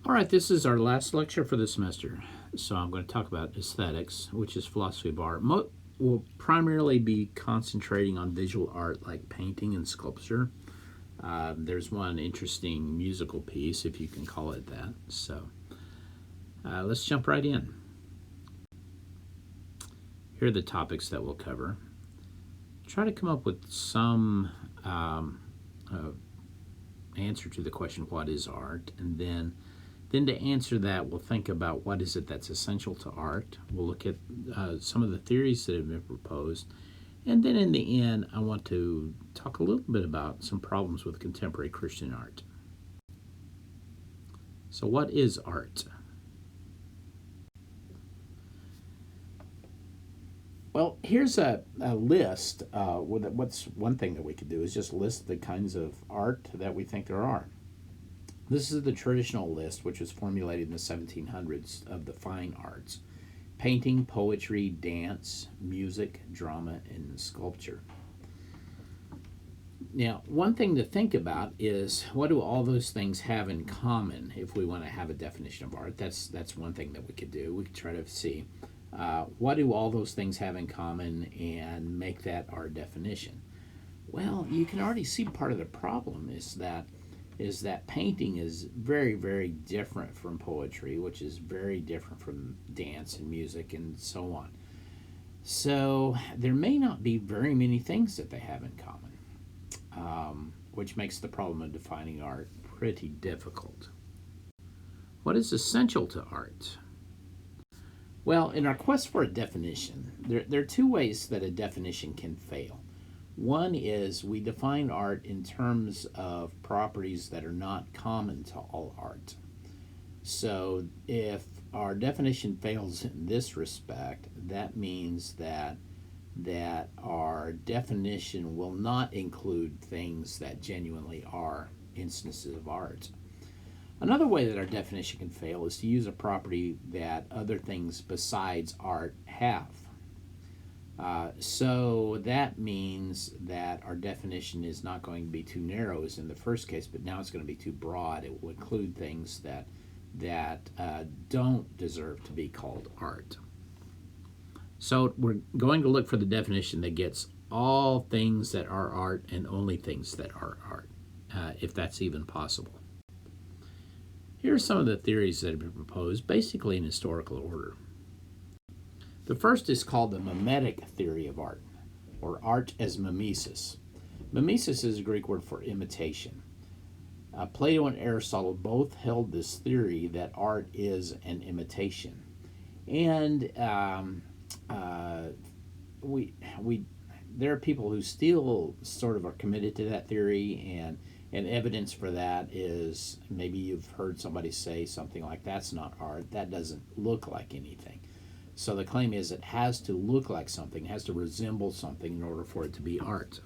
All right, this is our last lecture for the semester. So I'm going to talk about aesthetics, which is philosophy of art. We'll primarily be concentrating on visual art like painting and sculpture. There's one interesting musical piece, if you can call it that. So let's jump right in. Here are the topics that we'll cover. Try to come up with some answer to the question, what is art? And then to answer that, we'll think about what is it that's essential to art. We'll look at some of the theories that have been proposed. And then in the end, I want to talk a little bit about some problems with contemporary Christian art. So what is art? Well, here's a list. What's one thing that we could do is just list the kinds of art that we think there are. This is the traditional list, which was formulated in the 1700s, of the fine arts: painting, poetry, dance, music, drama, and sculpture. Now, one thing to think about is, what do all those things have in common if we want to have a definition of art? That's one thing that we could do. We could try to see what do all those things have in common and make that our definition. Well, you can already see part of the problem is that painting is very, very different from poetry, which is very different from dance and music and so on. So there may not be very many things that they have in common, which makes the problem of defining art pretty difficult. What is essential to art? Well, in our quest for a definition, there are two ways that a definition can fail. One is we define art in terms of properties that are not common to all art. So if our definition fails in this respect, that means that our definition will not include things that genuinely are instances of art. Another way that our definition can fail is to use a property that other things besides art have. So that means that our definition is not going to be too narrow as in the first case, but now it's going to be too broad. It will include things that don't deserve to be called art. So we're going to look for the definition that gets all things that are art and only things that are art, if that's even possible. Here are some of the theories that have been proposed, basically in historical order. The first is called the mimetic theory of art, or art as mimesis. Mimesis is a Greek word for imitation. Plato and Aristotle both held this theory that art is an imitation. And there are people who still sort of are committed to that theory, and evidence for that is maybe you've heard somebody say something like, that's not art, that doesn't look like anything. So the claim is it has to look like something, it has to resemble something in order for it to be art.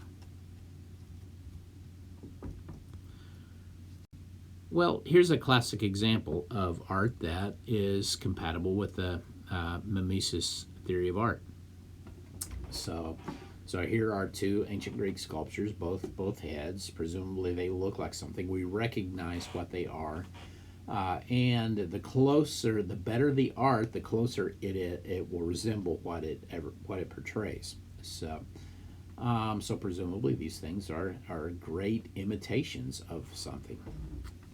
Well, here's a classic example of art that is compatible with the mimesis theory of art. So here are two ancient Greek sculptures, both heads. Presumably they look like something. We recognize what they are. And the better the art, the closer it will resemble what it portrays. So presumably these things are great imitations of something.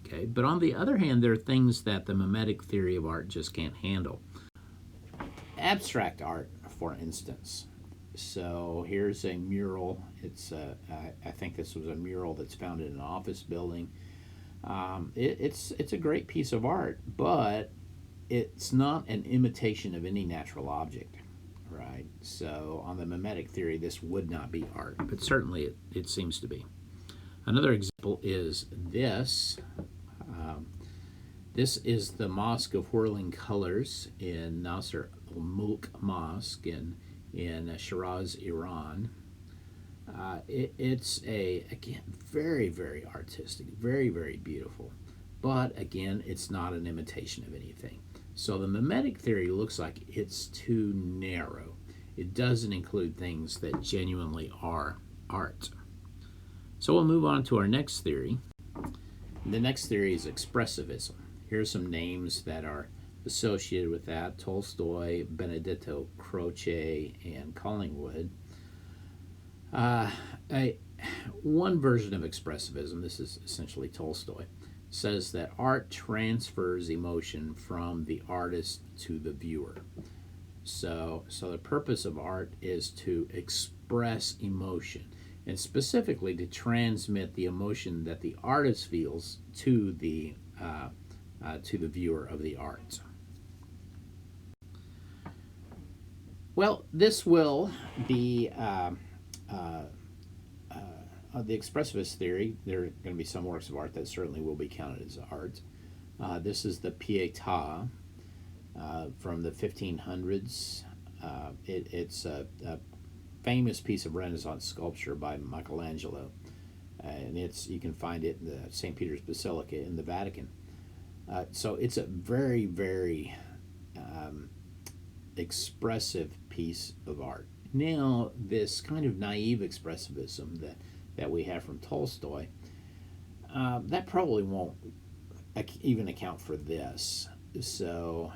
Okay, but on the other hand, there are things that the mimetic theory of art just can't handle. Abstract art, for instance. So here's a mural. I think this was a mural that's found in an office building. It's a great piece of art, but it's not an imitation of any natural object, right? So on the mimetic theory, this would not be art, but certainly it seems to be. Another example is this. This is the Mosque of Whirling Colors in Nasr al-Mulk Mosque in Shiraz, Iran. It's again, very, very artistic, very, very beautiful. But again, it's not an imitation of anything. So the mimetic theory looks like it's too narrow. It doesn't include things that genuinely are art. So we'll move on to our next theory. The next theory is expressivism. Here's some names that are associated with that: Tolstoy, Benedetto Croce, and Collingwood. Uh, a, One version of expressivism, this is essentially Tolstoy, says that art transfers emotion from the artist to the viewer. So the purpose of art is to express emotion, and specifically to transmit the emotion that the artist feels to the viewer of the art. Well, this will be the expressivist theory. There are going to be some works of art that certainly will be counted as art. This is the Pietà from the 1500s. It's a famous piece of Renaissance sculpture by Michelangelo, and you can find it in the St. Peter's Basilica in the Vatican. So it's a very, very expressive piece of art. Now, this kind of naive expressivism that we have from Tolstoy, that probably won't even account for this. So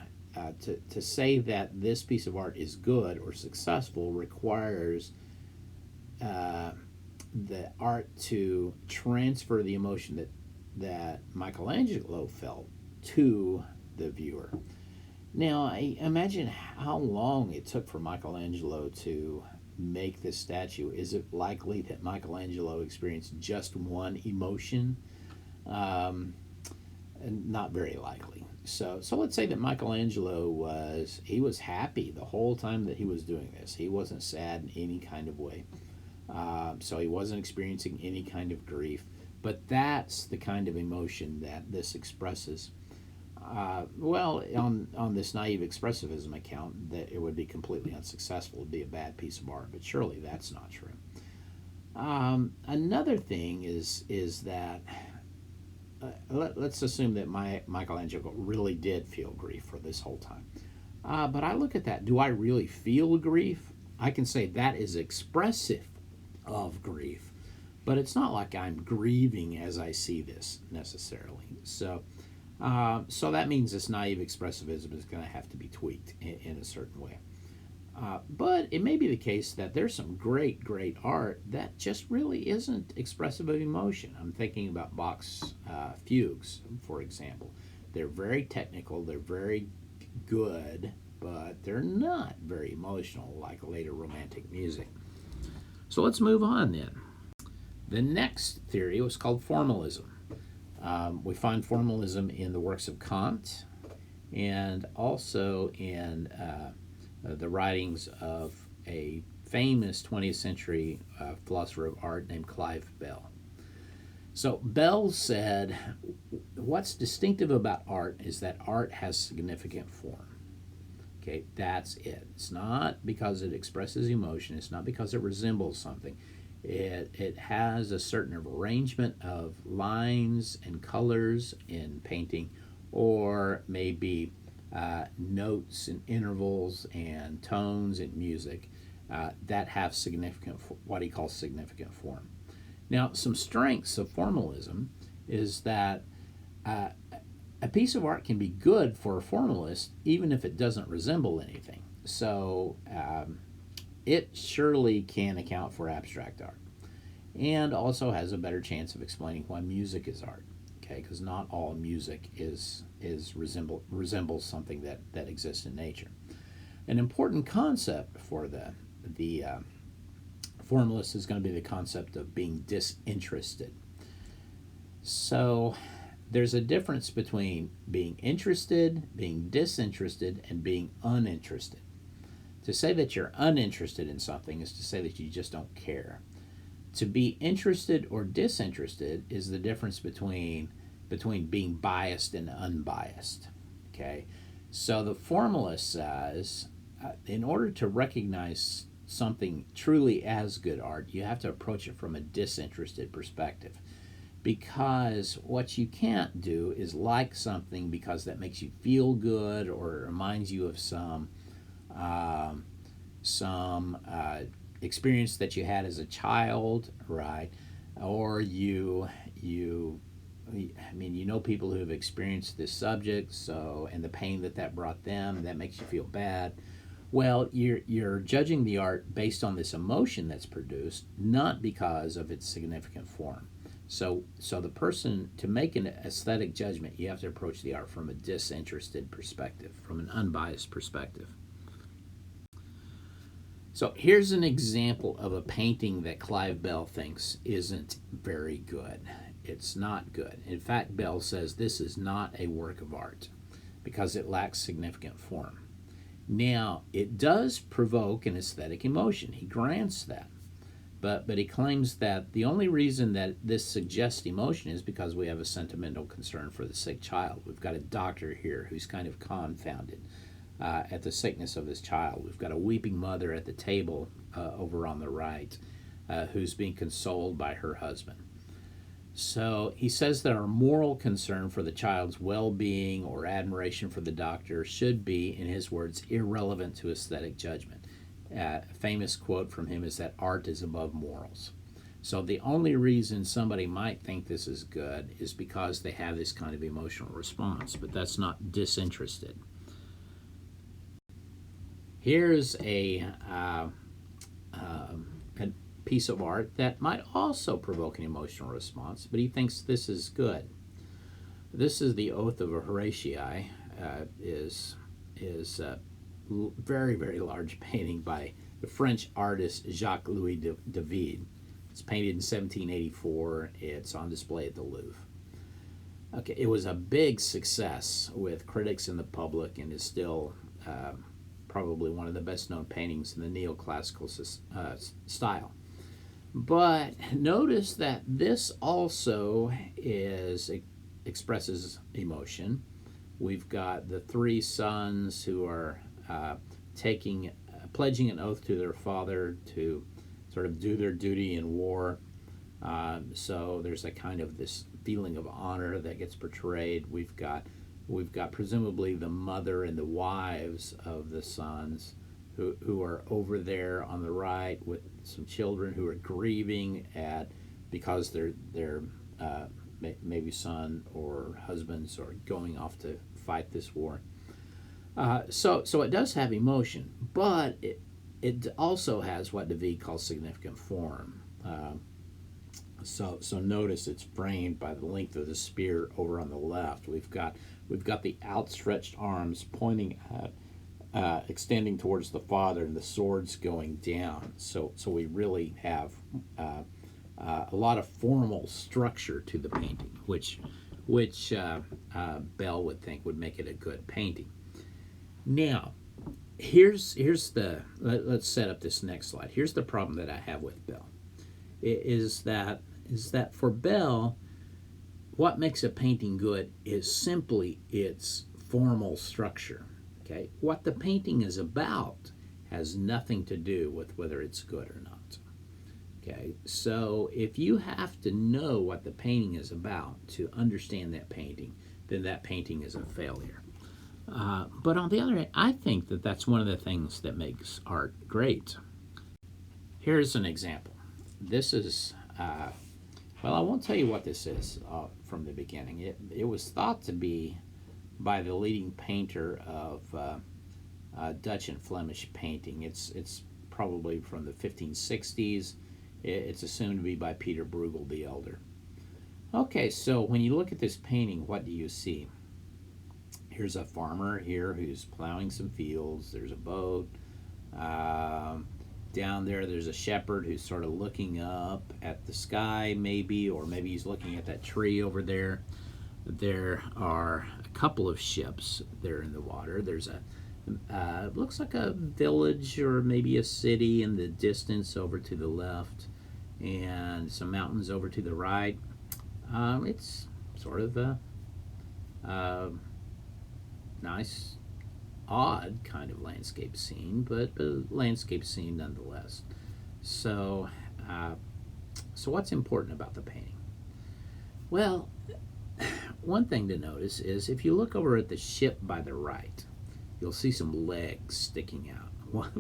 to say that this piece of art is good or successful requires the art to transfer the emotion that Michelangelo felt to the viewer. Now, I imagine how long it took for Michelangelo to make this statue. Is it likely that Michelangelo experienced just one emotion? Not very likely. So let's say that Michelangelo was happy the whole time that he was doing this. He wasn't sad in any kind of way. So he wasn't experiencing any kind of grief. But that's the kind of emotion that this expresses. Well, on this naive expressivism account, that it would be completely unsuccessful. It would be a bad piece of art, but surely that's not true. Another thing is that let's assume that Michelangelo really did feel grief for this whole time. But I look at that. Do I really feel grief? I can say that is expressive of grief, but it's not like I'm grieving as I see this necessarily. So that means this naive expressivism is going to have to be tweaked in a certain way. But it may be the case that there's some great, great art that just really isn't expressive of emotion. I'm thinking about Bach's fugues, for example. They're very technical, they're very good, but they're not very emotional like later Romantic music. So let's move on then. The next theory was called formalism. We find formalism in the works of Kant and also in the writings of a famous 20th century philosopher of art named Clive Bell. So Bell said, what's distinctive about art is that art has significant form. Okay, that's it. It's not because it expresses emotion. It's not because it resembles something. It has a certain arrangement of lines and colors in painting, or maybe notes and intervals and tones in music that have significant, what he calls significant form. Now, some strengths of formalism is that a piece of art can be good for a formalist even if it doesn't resemble anything. So it surely can account for abstract art, and also has a better chance of explaining why music is art. Okay, because not all music resembles something that exists in nature. An important concept for the formalist is going to be the concept of being disinterested. So there's a difference between being interested, being disinterested, and being uninterested. To say that you're uninterested in something is to say that you just don't care. To be interested or disinterested is the difference between being biased and unbiased. Okay, so the formalist says, in order to recognize something truly as good art, you have to approach it from a disinterested perspective. Because what you can't do is like something because that makes you feel good or reminds you of some experience that you had as a child, right? Or you I mean, you know people who have experienced this subject, so and the pain that brought them, that makes you feel bad. Well, you're judging the art based on this emotion that's produced, not because of its significant form. So the person, to make an aesthetic judgment, you have to approach the art from a disinterested perspective, from an unbiased perspective. So here's an example of a painting that Clive Bell thinks isn't very good. It's not good. In fact, Bell says this is not a work of art because it lacks significant form. Now, it does provoke an aesthetic emotion. He grants that. But he claims that the only reason that this suggests emotion is because we have a sentimental concern for the sick child. We've got a doctor here who's kind of confounded at the sickness of his child. We've got a weeping mother at the table over on the right who's being consoled by her husband. So he says that our moral concern for the child's well-being or admiration for the doctor should be, in his words, irrelevant to aesthetic judgment. A famous quote from him is that art is above morals. So the only reason somebody might think this is good is because they have this kind of emotional response, but that's not disinterested. Here's a piece of art that might also provoke an emotional response, but he thinks this is good. This is the Oath of Horatii, is very, very large painting by the French artist Jacques-Louis David. It's painted in 1784. It's on display at the Louvre. Okay, it was a big success with critics and the public, and is still probably one of the best-known paintings in the neoclassical style. But notice that this also expresses emotion. We've got the three sons who are pledging an oath to their father to sort of do their duty in war. So there's a kind of this feeling of honor that gets portrayed. We've got presumably the mother and the wives of the sons who are over there on the right with some children who are grieving because their maybe son or husbands are going off to fight this war. So it does have emotion, but it also has what David calls significant form. So notice it's framed by the length of the spear over on the left. We've got the outstretched arms pointing at, extending towards the father, and the swords going down. So we really have a lot of formal structure to the painting, which Bell would think would make it a good painting. Now, here's let's set up this next slide. Here's the problem that I have with Bell. Is that for Bell, what makes a painting good is simply its formal structure. Okay, what the painting is about has nothing to do with whether it's good or not. Okay, so if you have to know what the painting is about to understand that painting, then that painting is a failure. But on the other hand, I think that that's one of the things that makes art great. Here's an example. This is, well, I won't tell you what this is from the beginning. It was thought to be by the leading painter of Dutch and Flemish painting. It's probably from the 1560s. It's assumed to be by Peter Bruegel the Elder. Okay, so when you look at this painting, what do you see? Here's a farmer here who's plowing some fields. There's a boat. Down there's a shepherd who's sort of looking up at the sky, maybe, or maybe he's looking at that tree over there. There are a couple of ships there in the water. There's looks like a village or maybe a city in the distance over to the left, and some mountains over to the right. It's sort of a nice, odd kind of landscape scene, but a landscape scene nonetheless. So what's important about the painting? Well, one thing to notice is if you look over at the ship by the right, you'll see some legs sticking out.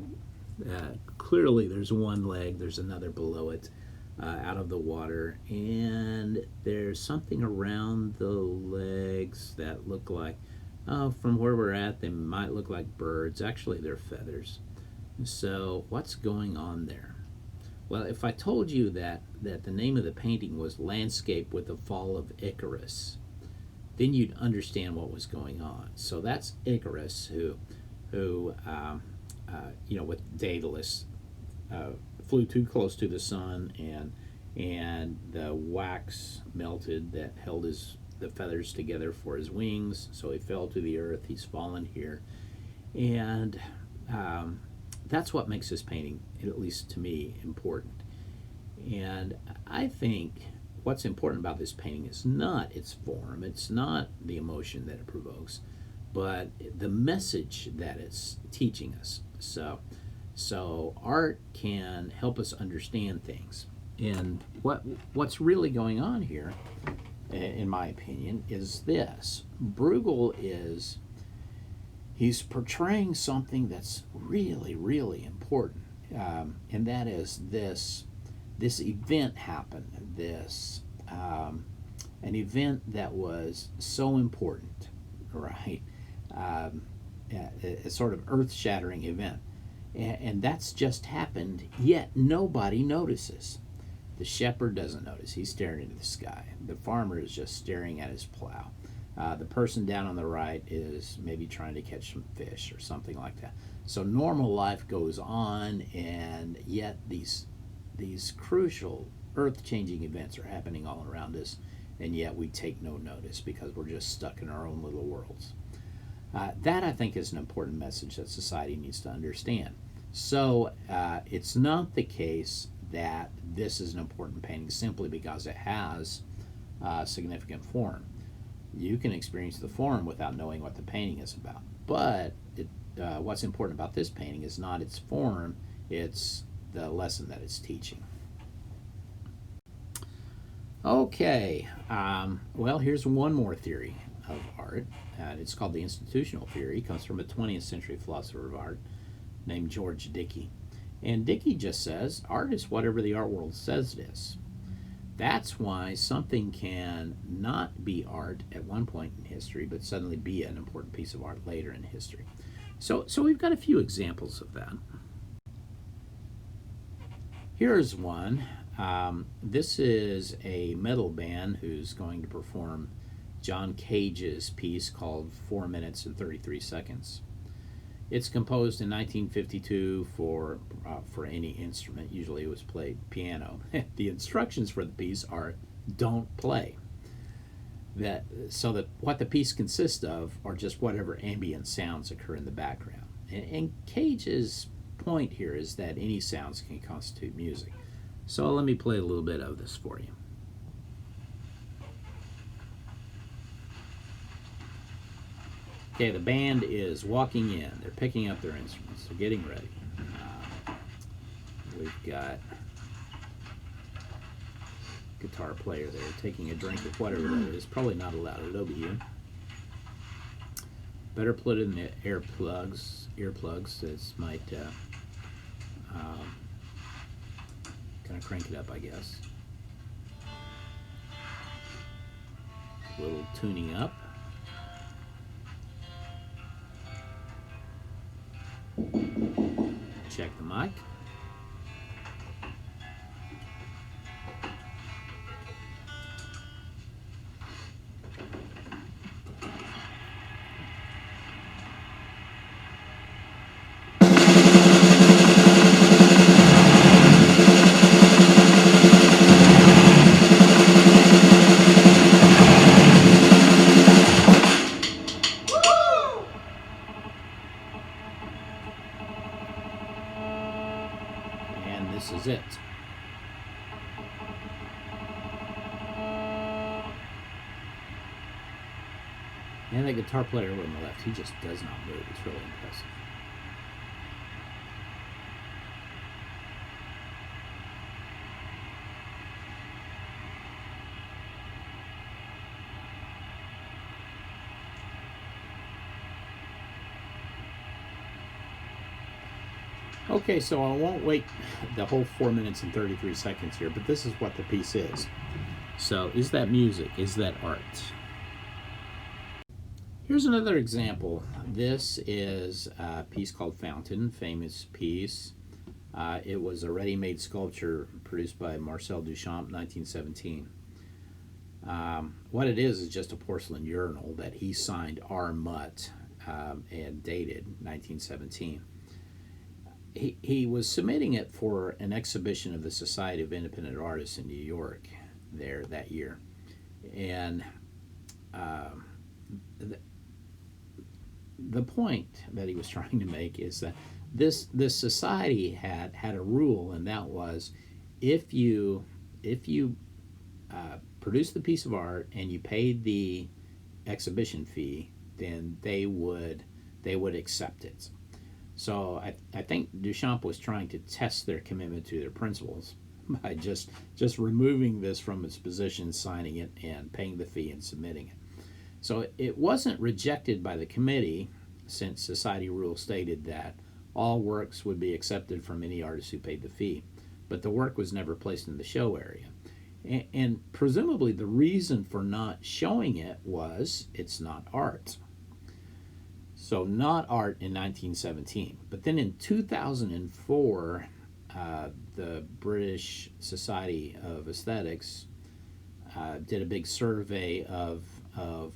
Clearly there's one leg, there's another below it. out of the water, and there's something around the legs that look like, from where we're at, they might look like birds. Actually, they're feathers. So, what's going on there? Well, if I told you that the name of the painting was Landscape with the Fall of Icarus, then you'd understand what was going on. So that's Icarus, who with Daedalus, flew too close to the sun, and the wax melted that held the feathers together for his wings. So he fell to the earth. He's fallen here, and that's what makes this painting, at least to me, important. And I think what's important about this painting is not its form, it's not the emotion that it provokes, but the message that it's teaching us. So art can help us understand things. And what's really going on here, in my opinion, is this. Bruegel he's portraying something that's really, really important, and that is this event happened, an event that was so important, right? A sort of earth-shattering event, and that's just happened, yet nobody notices. The shepherd doesn't notice. He's staring into the sky. The farmer is just staring at his plow. The person down on the right is maybe trying to catch some fish or something like that. So normal life goes on, and yet these crucial earth-changing events are happening all around us, and yet we take no notice because we're just stuck in our own little worlds. That, I think, is an important message that society needs to understand. So it's not the case that this is an important painting simply because it has significant form. You can experience the form without knowing what the painting is about. But what's important about this painting is not its form, it's the lesson that it's teaching. Okay, well, here's one more theory of art. It's called the institutional theory. It comes from a 20th century philosopher of art named George Dickey. And Dickey just says art is whatever the art world says it is. That's why something can not be art at one point in history, but suddenly be an important piece of art later in history. So we've got a few examples of that. Here's one. This is a metal band who's going to perform John Cage's piece called 4 minutes and 33 seconds. It's composed in 1952 for any instrument. Usually it was played piano. The instructions for the piece are don't play. So that what the piece consists of are just whatever ambient sounds occur in the background. And Cage's point here is that any sounds can constitute music. So let me play a little bit of this for you. Okay, the band is walking in. They're picking up their instruments. They're getting ready. We've got guitar player there taking a drink of whatever that is. Probably not allowed. It'll be you. Better put it in the earplugs. This might kind of crank it up, I guess. A little tuning up. Check the mic. This is it. And the guitar player over on the left, he just does not move. It's really impressive. Okay, so I won't wait the whole 4 minutes and 33 seconds here, but this is what the piece is. So, is that music? Is that art? Here's another example. This is a piece called Fountain, famous piece. It was a ready-made sculpture produced by Marcel Duchamp, 1917. What it is just a porcelain urinal that he signed R. Mutt and dated 1917. He was submitting it for an exhibition of the Society of Independent Artists in New York there that year. And the point that he was trying to make is that this society had a rule, and that was if you produced the piece of art and you paid the exhibition fee, then they would accept it. So I think Duchamp was trying to test their commitment to their principles by just removing this from its position, signing it, and paying the fee and submitting it. So it wasn't rejected by the committee, since society rule stated that all works would be accepted from any artist who paid the fee, but the work was never placed in the show area. And presumably the reason for not showing it was it's not art. So not art in 1917. But then in 2004, the British Society of Aesthetics did a big survey of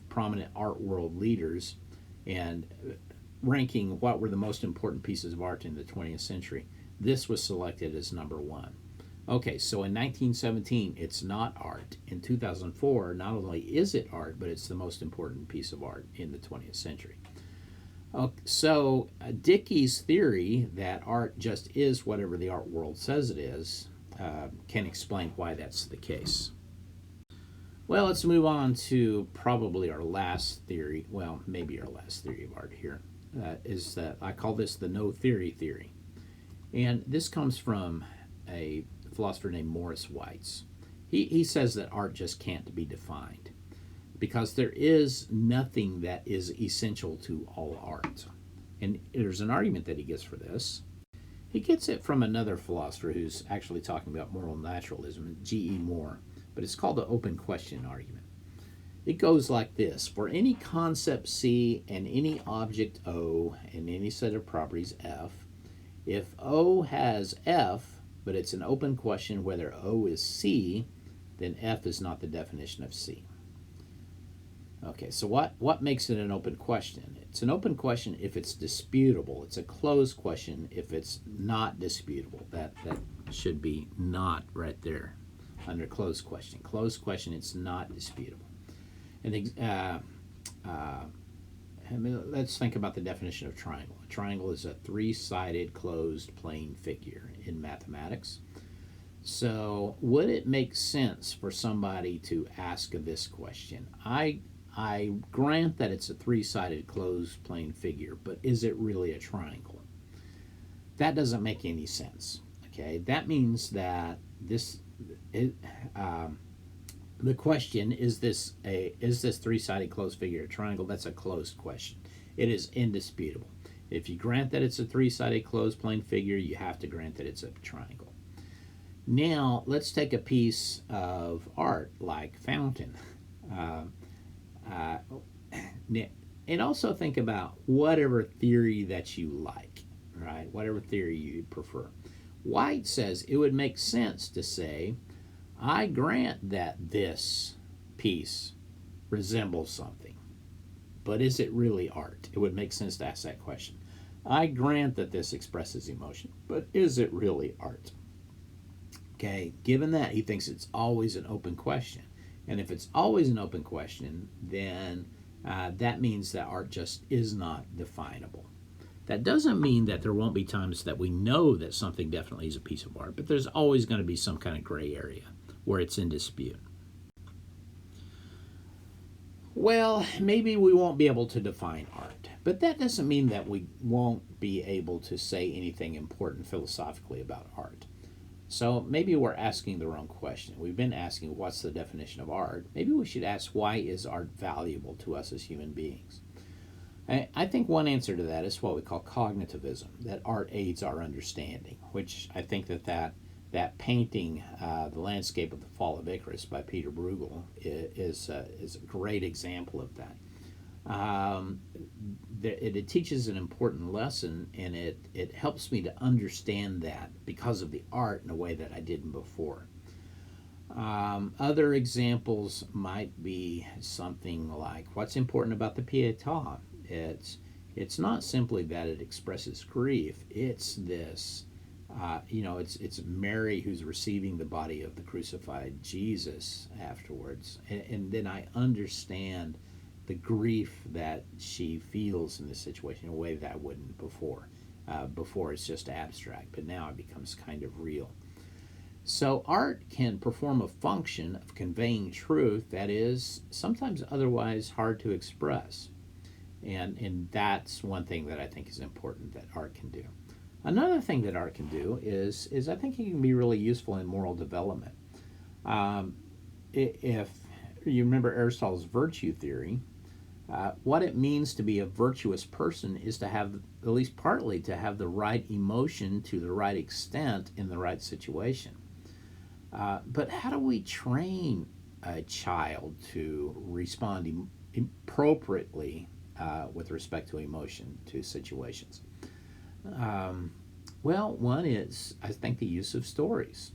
prominent art world leaders and ranking what were the most important pieces of art in the 20th century. This was selected as number one. Okay, so in 1917, it's not art. In 2004, not only is it art, but it's the most important piece of art in the 20th century. So Dickey's theory that art just is whatever the art world says it is can explain why that's the case. Well, let's move on to probably our last theory. Well, maybe our last theory of art here is that I call this the no theory. And this comes from a philosopher named Morris Weitz. He says that art just can't be defined because there is nothing that is essential to all art. And there's an argument that he gets for this. He gets it from another philosopher who's actually talking about moral naturalism, G.E. Moore, but it's called the open question argument. It goes like this: for any concept C and any object O and any set of properties F, if O has F, but it's an open question whether O is C, then F is not the definition of C. Okay, so what makes it an open question? It's an open question if it's disputable. It's a closed question if it's not disputable. That should be not right there under closed question. Closed question, it's not disputable. And let's think about the definition of triangle. A triangle is a three-sided closed plane figure in mathematics. So would it make sense for somebody to ask this question? I grant that it's a three-sided closed plane figure, but is it really a triangle? That doesn't make any sense. Okay, that means that the question is this three-sided closed figure a triangle? That's a closed question. It is indisputable. If you grant that it's a three-sided closed plane figure, you have to grant that it's a triangle. Now let's take a piece of art like Fountain. And also think about whatever theory that you like, right? Whatever theory you prefer. White says it would make sense to say, I grant that this piece resembles something, but is it really art? It would make sense to ask that question. I grant that this expresses emotion, but is it really art? Okay, given that, he thinks it's always an open question. And if it's always an open question, then that means that art just is not definable. That doesn't mean that there won't be times that we know that something definitely is a piece of art, but there's always going to be some kind of gray area where it's in dispute. Well, maybe we won't be able to define art, but that doesn't mean that we won't be able to say anything important philosophically about art. So maybe we're asking the wrong question. We've been asking what's the definition of art. Maybe we should ask why is art valuable to us as human beings? I think one answer to that is what we call cognitivism, that art aids our understanding, which I think that painting, The Landscape of the Fall of Icarus by Peter Bruegel, is a great example of that. Um, it teaches an important lesson, and it helps me to understand that because of the art in a way that I didn't before. Other examples might be something like what's important about the Pietà. It's it's not simply that it expresses grief. It's this, it's Mary who's receiving the body of the crucified Jesus afterwards, and then I understand the grief that she feels in this situation in a way that I wouldn't before. Before it's just abstract, but now it becomes kind of real. So, art can perform a function of conveying truth that is sometimes otherwise hard to express. And that's one thing that I think is important that art can do. Another thing that art can do is I think it can be really useful in moral development. Um, if you remember Aristotle's virtue theory, what it means to be a virtuous person is to have, at least partly, to have the right emotion to the right extent in the right situation. But how do we train a child to respond appropriately with respect to emotion to situations? Um, well, one is, I think, the use of stories.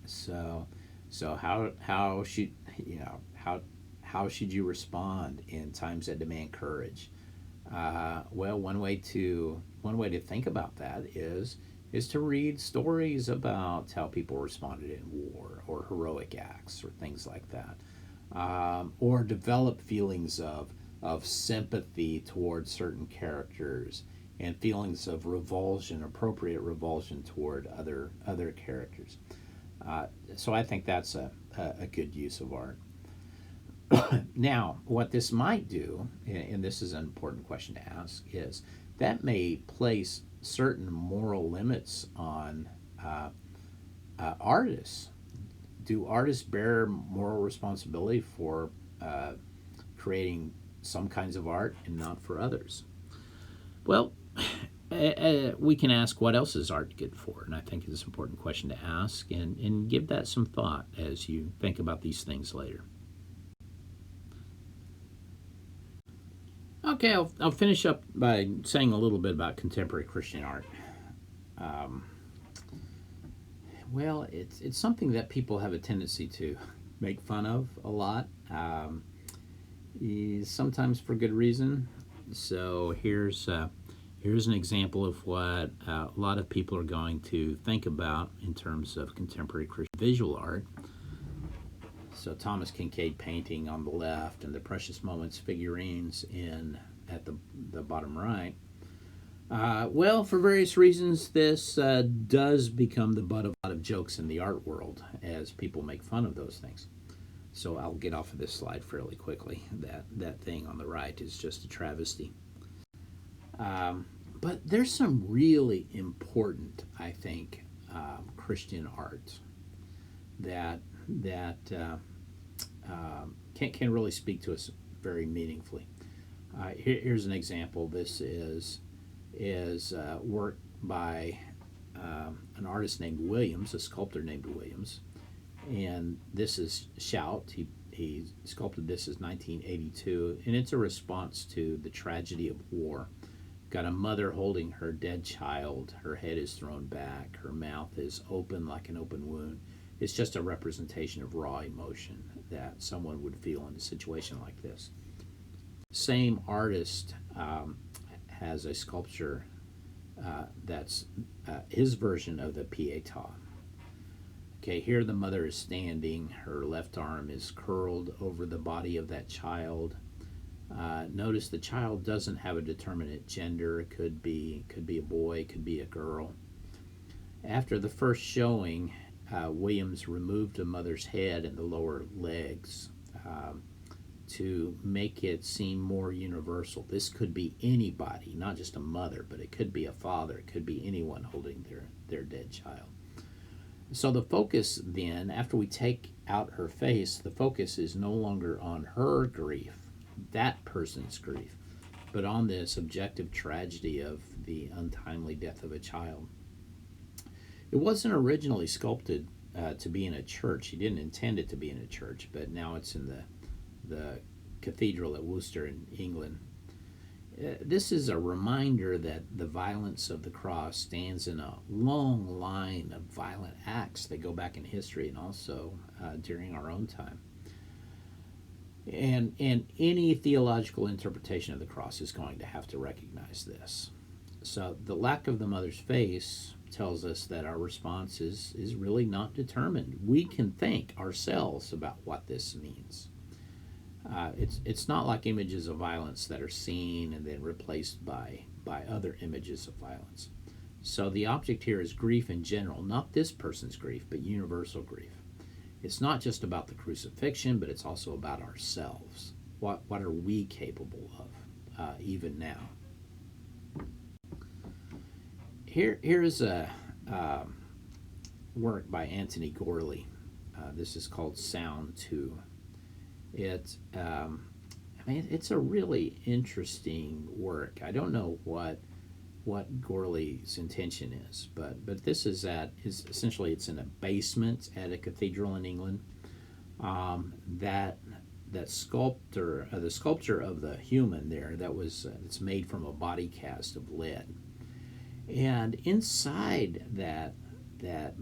So, how should how should you respond in times that demand courage? Well, one way to think about that is to read stories about how people responded in war or heroic acts or things like that, or develop feelings of sympathy towards certain characters and feelings of revulsion, appropriate revulsion toward other characters. So I think that's a good use of art. Now, what this might do, and this is an important question to ask, is that may place certain moral limits on artists. Do artists bear moral responsibility for creating some kinds of art and not for others? Well, we can ask what else is art good for, and I think it's an important question to ask, and give that some thought as you think about these things later. Okay, I'll finish up by saying a little bit about contemporary Christian art. Um, well, it's something that people have a tendency to make fun of a lot, sometimes for good reason. So here's an example of what a lot of people are going to think about in terms of contemporary Christian visual art. So Thomas Kincaid painting on the left, and the Precious Moments figurines in at the bottom right. Well, for various reasons, this does become the butt of a lot of jokes in the art world as people make fun of those things. So I'll get off of this slide fairly quickly. That thing on the right is just a travesty. But there's some really important, I think, Christian art that can really speak to us very meaningfully. Here's an example. This is work by an artist named Williams, a sculptor named Williams, and this is Shout. He sculpted this as 1982, and it's a response to the tragedy of war. Got a mother holding her dead child. Her head is thrown back. Her mouth is open like an open wound. It's just a representation of raw emotion that someone would feel in a situation like this. Same artist has a sculpture that's his version of the Pietà. Okay, here the mother is standing. Her left arm is curled over the body of that child. Notice the child doesn't have a determinate gender. It could be a boy, could be a girl. After the first showing, Williams removed the mother's head and the lower legs to make it seem more universal. This could be anybody, not just a mother, but it could be a father. It could be anyone holding their dead child. So the focus then, after we take out her face, the focus is no longer on her grief, that person's grief, but on the subjective tragedy of the untimely death of a child. It wasn't originally sculpted to be in a church. He didn't intend it to be in a church, but now it's in the cathedral at Worcester in England. This is a reminder that the violence of the cross stands in a long line of violent acts that go back in history and also during our own time. And any theological interpretation of the cross is going to have to recognize this. So the lack of the mother's face tells us that our response is really not determined. We can think ourselves about what this means. It's not like images of violence that are seen and then replaced by other images of violence. So the object here is grief in general, not this person's grief, but universal grief. It's not just about the crucifixion, but it's also about ourselves. What are we capable of, even now? Here's a work by Anthony Gorley. This is called Sound 2. It's a really interesting work. I don't know what Gorley's intention is, but this is essentially it's in a basement at a cathedral in England. That sculptor, the sculpture of the human there, it's made from a body cast of lead, and inside that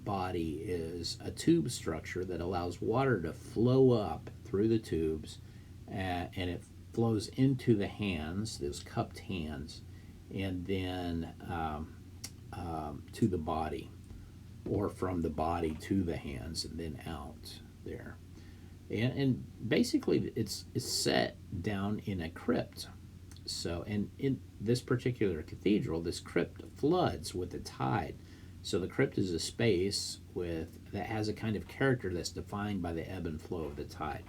body is a tube structure that allows water to flow up through the tubes, and it flows into the hands, those cupped hands, and then to the body, or from the body to the hands and then out there. And basically it's set down in a crypt. So, and in this particular cathedral, this crypt floods with the tide. So the crypt is a space that has a kind of character that's defined by the ebb and flow of the tide.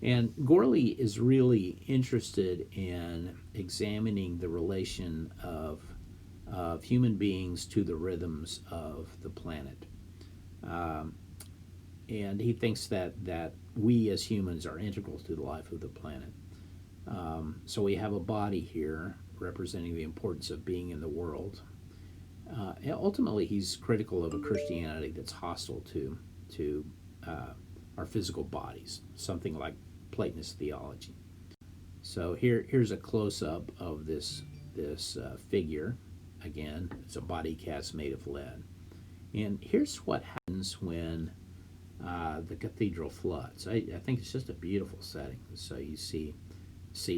And Gorley is really interested in examining the relation of human beings to the rhythms of the planet. And he thinks that we as humans are integral to the life of the planet. So we have a body here representing the importance of being in the world. And ultimately, he's critical of a Christianity that's hostile to our physical bodies, something like Platonist theology. So here's a close-up of this figure. Again, it's a body cast made of lead. And here's what happens when the cathedral floods. I think it's just a beautiful setting. So you see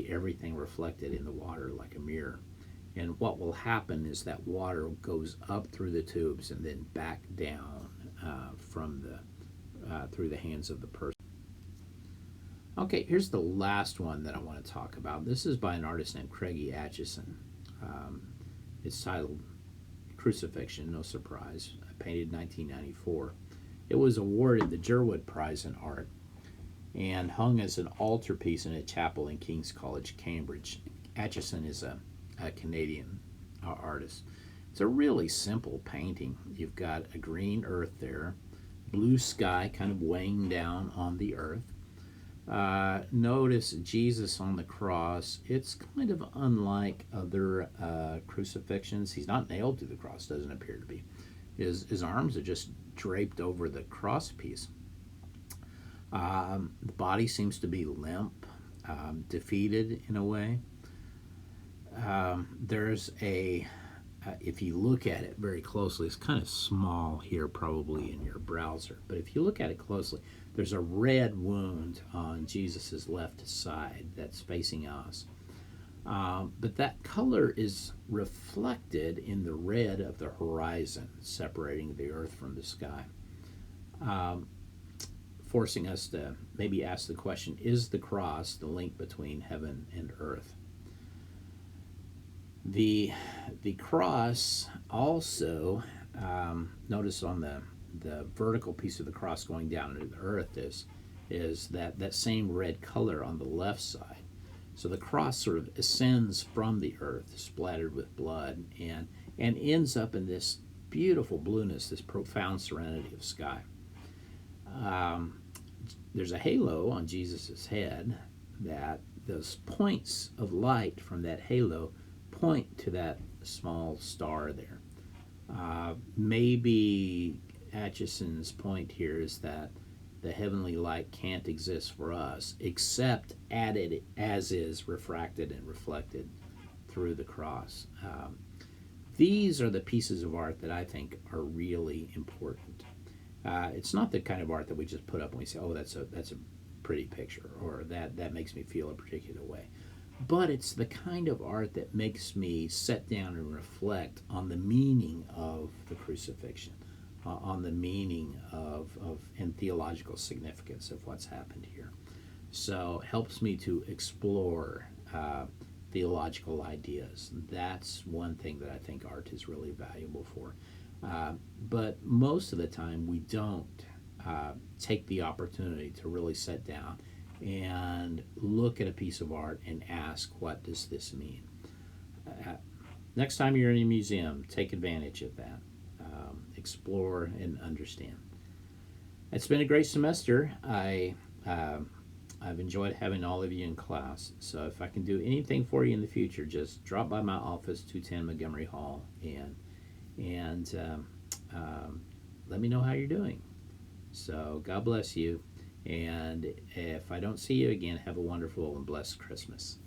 everything reflected in the water like a mirror. And what will happen is that water goes up through the tubes and then back down through the hands of the person. Okay, here's the last one that I want to talk about. This is by an artist named Craigie Atchison. It's titled Crucifixion, no surprise, painted in 1994. It was awarded the Jerwood Prize in Art and hung as an altarpiece in a chapel in King's College, Cambridge. Atchison is a Canadian artist. It's a really simple painting. You've got a green earth there, blue sky kind of weighing down on the earth. Notice Jesus on the cross. It's kind of unlike other crucifixions. He's not nailed to the cross, doesn't appear to be. His arms are just draped over the cross piece. The body seems to be limp, defeated in a way. There's if you look at it very closely, it's kind of small here probably in your browser, but if you look at it closely, there's a red wound on Jesus's left side that's facing us. But that color is reflected in the red of the horizon, separating the earth from the sky, forcing us to maybe ask the question, is the cross the link between heaven and earth? The cross also, notice on the vertical piece of the cross going down into the earth is that same red color on the left side. So the cross sort of ascends from the earth, splattered with blood, and ends up in this beautiful blueness, this profound serenity of sky. There's a halo on Jesus' head that those points of light from that halo point to that small star there. Maybe Atchison's point here is that the heavenly light can't exist for us except added as is refracted and reflected through the cross. These are the pieces of art that I think are really important. It's not the kind of art that we just put up and we say, "Oh, that's a pretty picture," or that makes me feel a particular way. But it's the kind of art that makes me sit down and reflect on the meaning of the crucifixion, on the meaning of and theological significance of what's happened here. So it helps me to explore theological ideas. That's one thing that I think art is really valuable for. But most of the time, we don't take the opportunity to really sit down and look at a piece of art and ask, what does this mean? Next time you're in a museum, take advantage of that. Explore and understand. It's been a great semester. I've enjoyed having all of you in class. So if I can do anything for you in the future, just drop by my office, 210 Montgomery Hall, and let me know how you're doing. So God bless you. And if I don't see you again, have a wonderful and blessed Christmas.